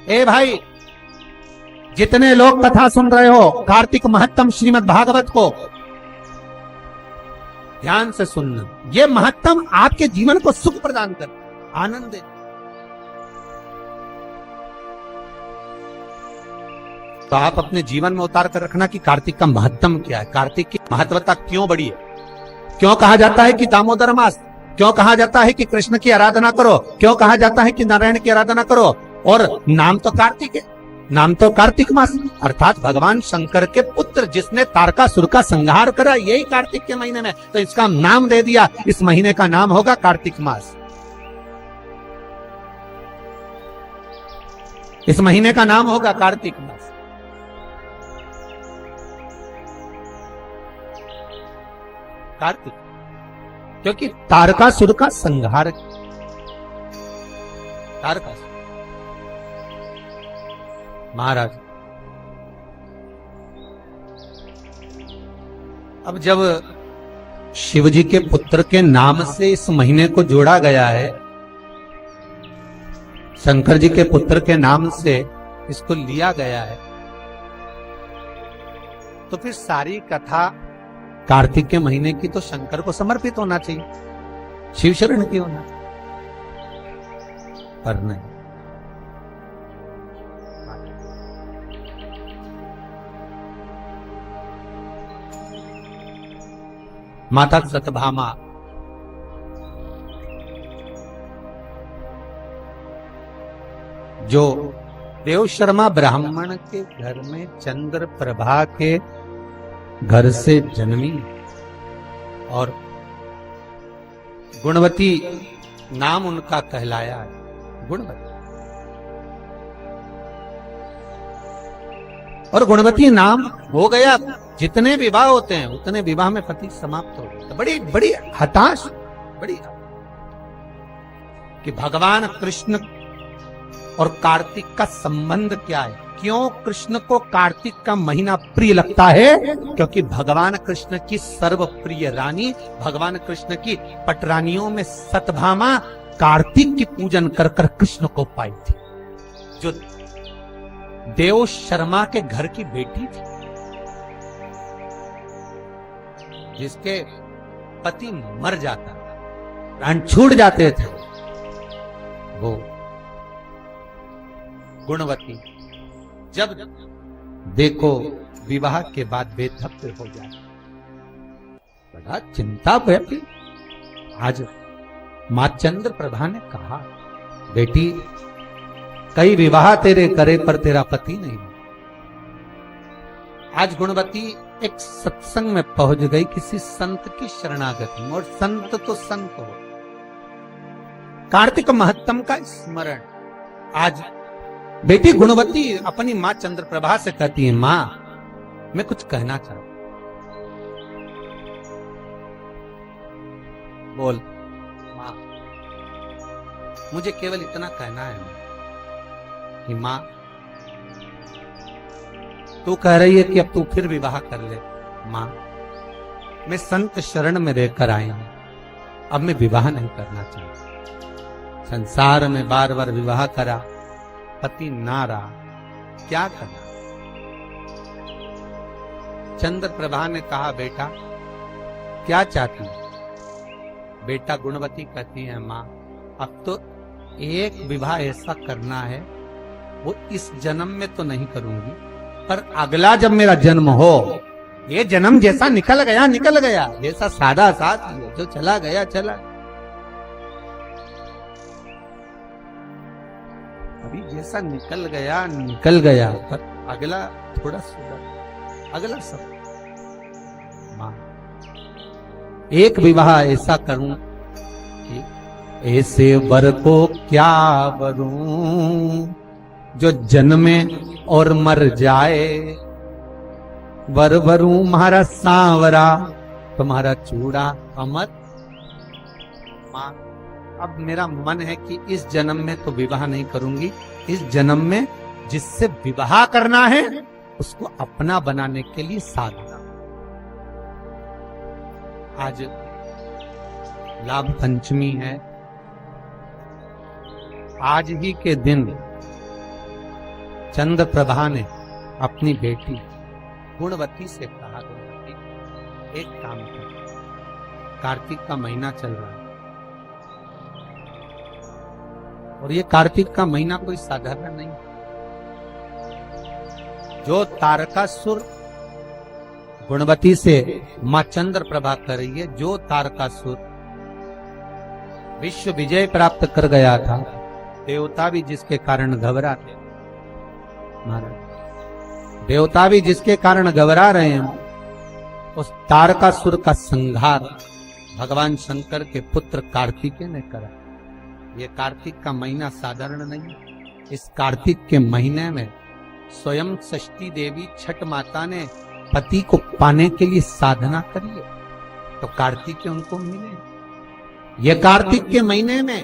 ए भाई, जितने लोग कथा सुन रहे हो, कार्तिक महत्तम श्रीमद् भागवत को ध्यान से सुनना। ये महत्तम आपके जीवन को सुख प्रदान कर, आनंद दे। तो आप अपने जीवन में उतार कर रखना कि कार्तिक का महत्तम क्या है, कार्तिक की महत्वता क्यों बड़ी है, क्यों कहा जाता है कि दामोदर मास, क्यों कहा जाता है कि कृष्ण की आराधना करो, क्यों कहा जाता है कि नारायण की आराधना करो। और नाम तो कार्तिक है, नाम तो कार्तिक मास, अर्थात भगवान शंकर के पुत्र जिसने तारकासुर का संहार करा, यही कार्तिक के महीने में, तो इसका नाम दे दिया। इस महीने का नाम होगा कार्तिक मास। इस महीने का नाम होगा कार्तिक मास। कार्तिक, क्योंकि तारकासुर का संहार, तारकासुर महाराज। अब जब शिवजी के पुत्र के नाम से इस महीने को जोड़ा गया है, शंकर जी के पुत्र के नाम से इसको लिया गया है, तो फिर सारी कथा कार्तिक के महीने की तो शंकर को समर्पित होना चाहिए, शिव शरण की होना, पर नहीं। माता सत्यभामा जो देव शर्मा ब्राह्मण के घर में चंद्र प्रभा के घर से जन्मी और गुणवती नाम उनका कहलाया है, गुणवती। और गुणवती नाम हो गया, जितने विवाह होते हैं उतने विवाह में पति समाप्त हो गया। बड़ी बड़ी हताश, बड़ी कि भगवान कृष्ण और कार्तिक का संबंध क्या है, क्यों कृष्ण को कार्तिक का महीना प्रिय लगता है? क्योंकि भगवान कृष्ण की सर्व प्रिय रानी, भगवान कृष्ण की पटरानियों में सत्यभामा कार्तिक की पूजन कर कर कृष्ण को पाई थी, जो देव शर्मा के घर की बेटी थी, जिसके पति मर जाता, प्राण छूट जाते थे, वो गुणवती जब देखो विवाह के बाद बेधप्य हो जाए, बड़ा चिंता व्यापी। आज मां चंद्र प्रभा ने कहा, बेटी कई विवाह तेरे करे पर तेरा पति नहीं। आज गुणवती एक सत्संग में पहुंच गई, किसी संत की शरणागति में, और संत तो संत हो, कार्तिक महत्तम का स्मरण। आज बेटी गुणवती अपनी मां चंद्र प्रभा से कहती है, मां मैं कुछ कहना चाहती। बोल मां, मुझे केवल इतना कहना है कि मां तू कह रही है कि अब तू फिर विवाह कर ले। मां मैं संत शरण में रहकर आई हूं, अब मैं विवाह नहीं करना चाहती। संसार में बार बार विवाह करा, पति ना रहा, क्या करना। चंद्र प्रभा ने कहा, बेटा क्या चाहती है? बेटा गुणवती कहती है, मां अब तो एक विवाह ऐसा करना है, वो इस जन्म में तो नहीं करूंगी, पर अगला जब मेरा जन्म हो, ये जन्म जैसा निकल गया निकल गया, जैसा सादा साथ जो चला गया चला, अभी जैसा निकल गया, पर अगला थोड़ा सुधर, अगला सब। मां एक विवाह ऐसा करूं कि ऐसे वर को क्या वरूं, जो जन्मे और मर जाए, वर वरूं म्हारा सांवरा, तुम्हारा चूड़ा अमर। मां अब मेरा मन है कि इस जन्म में तो विवाह नहीं करूंगी, इस जन्म में जिससे विवाह करना है उसको अपना बनाने के लिए साधना। आज लाभ पंचमी है, आज ही के दिन चंद्र प्रभा ने अपनी बेटी गुणवती से कहा, गुणवती एक काम कर, कार्तिक का महीना चल रहा है और ये कार्तिक का महीना कोई साधारण नहीं। जो तारकासुर गुणवती से मां चंद्र प्रभा कर रही है, जो तारकासुर विश्व विजय प्राप्त कर गया था, देवता भी जिसके कारण घबराते, महाराज देवता भी जिसके कारण घबरा रहे हैं, उस तारकासुर का संहार भगवान शंकर के पुत्र कार्तिकेय ने करा। ये कार्तिक का महीना साधारण नहीं। इस कार्तिक के महीने में स्वयं षष्ठी देवी छठ माता ने पति को पाने के लिए साधना करी है, तो कार्तिक उनको मिले। ये कार्तिक के महीने में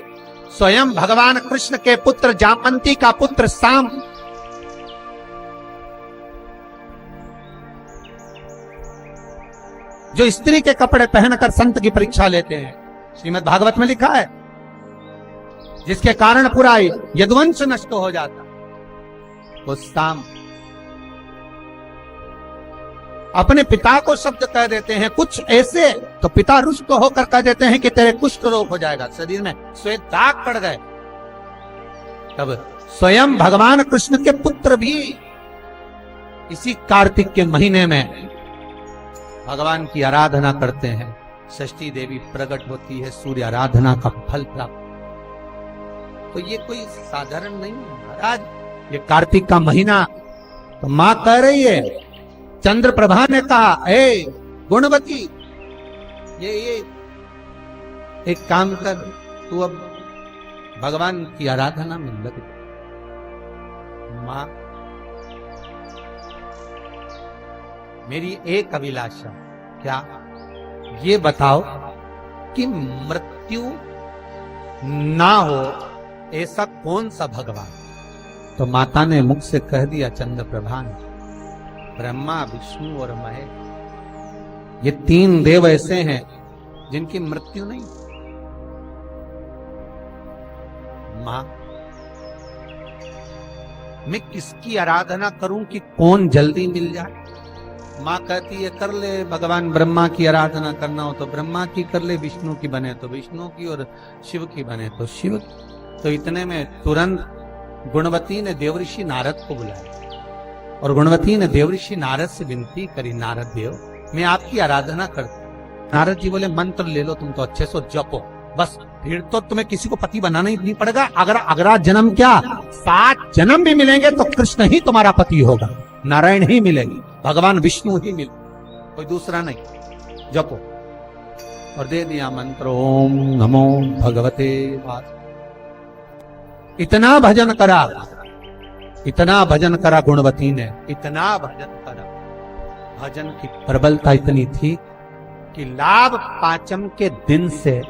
स्वयं भगवान कृष्ण के पुत्र जामवंती का पुत्र साम जो स्त्री के कपड़े पहनकर संत की परीक्षा लेते हैं, श्रीमद् भागवत में लिखा है, जिसके कारण पूरा यदुवंश नष्ट हो जाता, वो साम अपने पिता को शब्द कह देते हैं कुछ ऐसे, तो पिता रुष्ट होकर कह देते हैं कि तेरे कुष्ठ रोग हो जाएगा, शरीर में श्वेत दाग पड़ गए। तब स्वयं भगवान कृष्ण के पुत्र भी इसी कार्तिक के महीने में भगवान की आराधना करते हैं। षष्ठी देवी प्रकट होती है, सूर्य आराधना का फल प्राप्त। तो ये कोई साधारण नहीं है महाराज। ये कार्तिक का महीना, तो मां कह रही है, चंद्र प्रभा ने कहा, ए गुणवती, ये एक काम कर, तू अब भगवान की आराधना में लग जा। मां, मेरी एक अभिलाषा, क्या ये बताओ कि मृत्यु ना हो ऐसा कौन सा भगवान? तो माता ने मुख से कह दिया चंद्र प्रभा ने, ब्रह्मा विष्णु और महेश, ये तीन देव ऐसे हैं जिनकी मृत्यु नहीं। मां, मैं किसकी आराधना करूं कि कौन जल्दी मिल जाए? मां कहती है, कर ले भगवान ब्रह्मा की आराधना करना हो तो ब्रह्मा की कर ले, विष्णु की बने तो विष्णु की, और शिव की बने तो शिव की। तो इतने में तुरंत गुणवती ने देवऋषि नारद को बुलाया और गुणवती ने देवऋषि नारद से विनती करी, नारद देव मैं आपकी आराधना करता हूं। नारद जी बोले, मंत्र ले लो तुम तो अच्छे से जपो, बस फिर तो तुम्हें किसी को पति बनाना ही नहीं पड़ेगा। अगला जन्म क्या, 7 जन्म भी मिलेंगे तो कृष्ण ही तुम्हारा पति होगा, नारायण ही मिलेगी, भगवान विष्णु ही मिले, कोई दूसरा नहीं, जपो। और दे दिया मंत्र, ओम नमो भगवते वासुदेवाय। इतना भजन करा गुणवती ने, इतना भजन करा। भजन की प्रबलता इतनी थी कि लाभ पांचम के दिन से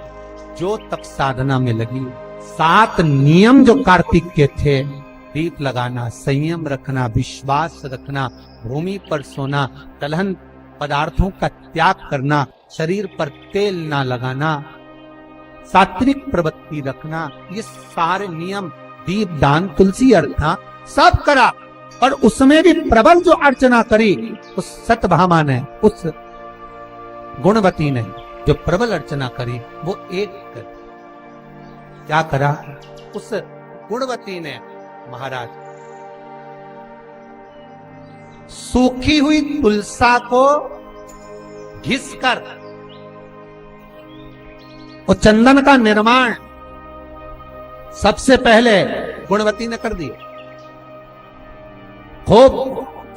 जो तप साधना में लगी, 7 नियम जो कार्तिक के थे, दीप लगाना, संयम रखना, विश्वास रखना, भूमि पर सोना, दलहन पदार्थों का त्याग करना, शरीर पर तेल ना लगाना, सात्विक प्रवृत्ति रखना, ये सारे नियम, दीप दान, तुलसी अर्चना सब करा। और उसमें भी प्रबल जो अर्चना करी उस सतभामा ने, उस गुणवती ने जो प्रबल अर्चना करी, वो एक कर क्या करा? उस गुणवती ने महाराज सूखी हुई तुलसा को घिसकर और चंदन का निर्माण सबसे पहले गुणवती ने कर दिया। खूब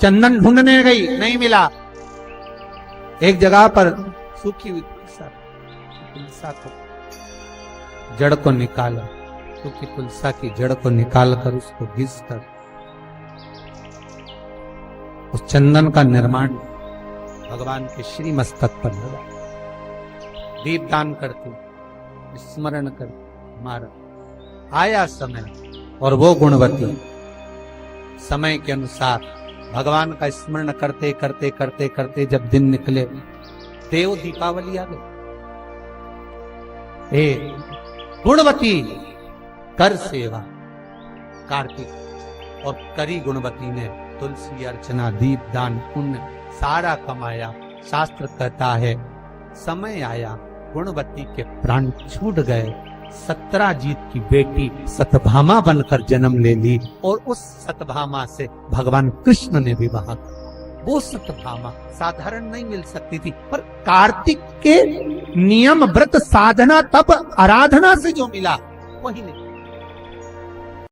चंदन ढूंढने गई, नहीं मिला। एक जगह पर सूखी हुई तुलसा को जड़ को निकाला, सूखी तुलसा की जड़ को निकालकर उसको घिसकर उस चंदन का निर्माण भगवान के श्री मस्तक पर लगा। दीपदान करती, स्मरण करती, मारा। आया समय और वो गुणवती समय के अनुसार भगवान का स्मरण करते करते करते करते जब दिन निकले, देव दीपावली आ गई। गुणवती कर सेवा, कार्तिक और करी गुणवती ने तुलसी अर्चना दीप दान पुण्य सारा कमाया। शास्त्र कहता है समय आया गुणवती के प्राण छूट गए। सत्राजीत की बेटी सतभामा बनकर जन्म ले ली और उस सतभामा से भगवान कृष्ण ने विवाह किया। वो सतभामा साधारण नहीं मिल सकती थी, पर कार्तिक के नियम व्रत साधना तप आराधना से जो मिला वही नहीं।